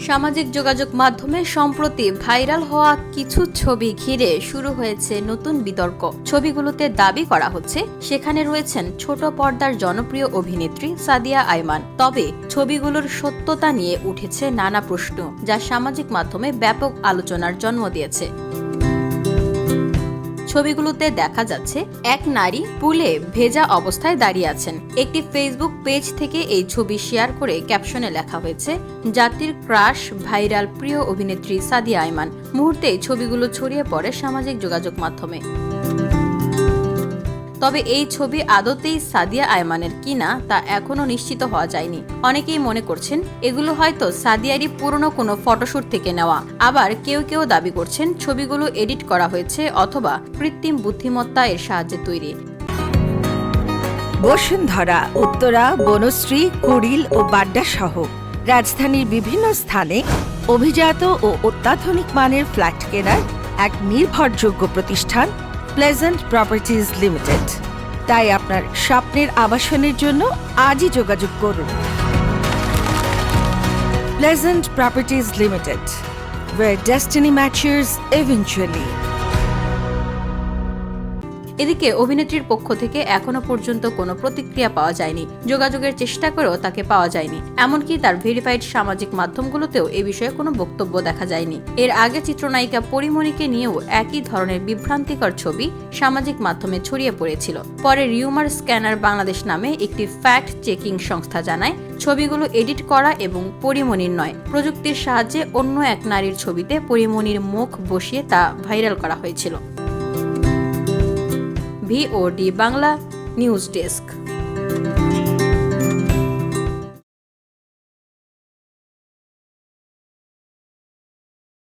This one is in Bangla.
সামাজিক যোগাযোগ মাধ্যমে সম্প্রতি ভাইরাল হওয়া কিছু ছবি ঘিরে শুরু হয়েছে নতুন বিতর্ক। ছবিগুলোতে দাবি করা হচ্ছে সেখানে রয়েছেন ছোট পর্দার জনপ্রিয় অভিনেত্রী সাদিয়া আইমান। তবে ছবিগুলোর সত্যতা নিয়ে উঠেছে নানা প্রশ্ন, যা সামাজিক মাধ্যমে ব্যাপক আলোচনার জন্ম দিয়েছে। ছবিগুলোতে দেখা যাচ্ছে এক নারী পুলে ভেজা অবস্থায় দাঁড়িয়ে আছেন। একটি ফেসবুক পেজ থেকে এই ছবি শেয়ার করে ক্যাপশনে লেখা হয়েছে, জাতির ক্রাশ ভাইরাল প্রিয় অভিনেত্রী সাদিয়া আইমান। মুহূর্তেই ছবিগুলো ছড়িয়ে পড়ে সামাজিক যোগাযোগ মাধ্যমে। তবে এই ছবি আদতেই সাদিয়া আইমানের কিনা তা এখনো নিশ্চিত হওয়া যায়নি। অনেকেই মনে করছেন এগুলো হয়তো সাদিয়ারই পুরনো কোনো ফটোশুট থেকে নেওয়া। আবার কেউ কেউ দাবি করছেন ছবিগুলো এডিট করা হয়েছে অথবা কৃত্রিম বুদ্ধিমত্তা এর সাহায্যে তৈরি। বসুন্ধরা, উত্তরা, বনশ্রী, কুড়িল ও বাড্ডা সহ রাজধানীর বিভিন্ন স্থানে অভিজাত ও অত্যাধুনিক মানের ফ্ল্যাট কেনার এক নির্ভরযোগ্য প্রতিষ্ঠান প্লেজেন্ট প্রপার্টিজ লিমিটেড। তাই আপনার স্বপ্নের আবাসনের জন্য আজই যোগাযোগ করুন। Pleasant properties limited, where destiny matches eventually. এদিকে অভিনেত্রীর পক্ষ থেকে এখনো পর্যন্ত কোনো প্রতিক্রিয়া পাওয়া যায়নি। যোগাযোগের চেষ্টা করেও তাকে পাওয়া যায়নি। এমনকি তার ভেরিফাইড সামাজিক মাধ্যমগুলোতেও এ বিষয়ে কোনো বক্তব্য দেখা যায়নি। এর আগে চিত্রনায়িকা পরিমণিকে নিয়েও একই ধরনের বিভ্রান্তিকর ছবি সামাজিক মাধ্যমে ছড়িয়ে পড়েছিল। পরে রিউমার স্ক্যানার বাংলাদেশ নামে একটি ফ্যাক্ট চেকিং সংস্থা জানায়, ছবিগুলো এডিট করা এবং পরিমণির নয়, প্রযুক্তির সাহায্যে অন্য এক নারীর ছবিতে পরিমণির মুখ বসিয়ে তা ভাইরাল করা হয়েছিল। VOD Bangla news desk.